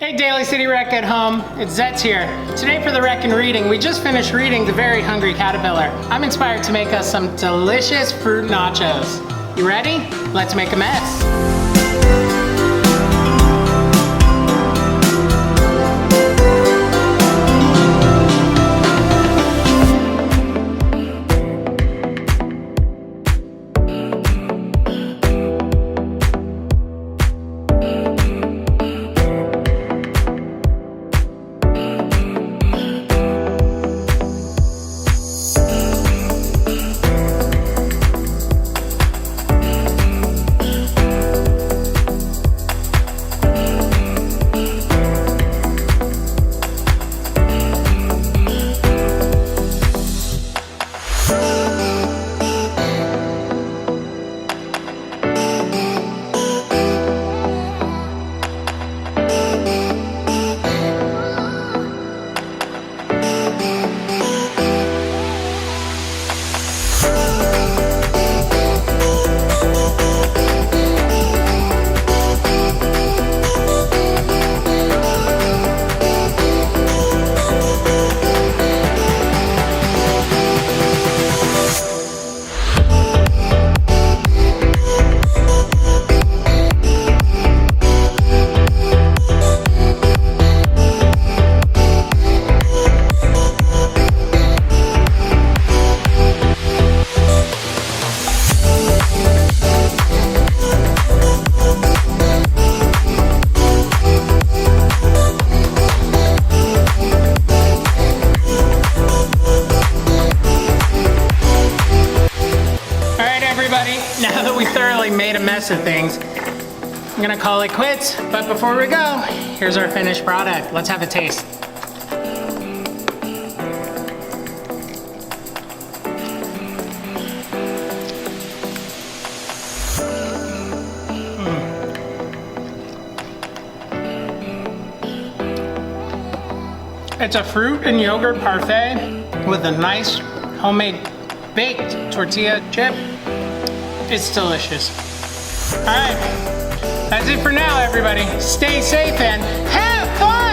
Hey Daily City Rec at home, it's Zetz here. Today for the Rec and Reading, we just finished reading The Very Hungry Caterpillar. I'm inspired to make us some delicious fruit nachos. You ready? Let's make a mess. Now that we thoroughly made a mess of things, I'm gonna call it quits. But before we go, here's our finished product. Let's have a taste. It's a fruit and yogurt parfait with a nice homemade baked tortilla chip. It's delicious. All right, that's it for now, everybody. Stay safe and have fun!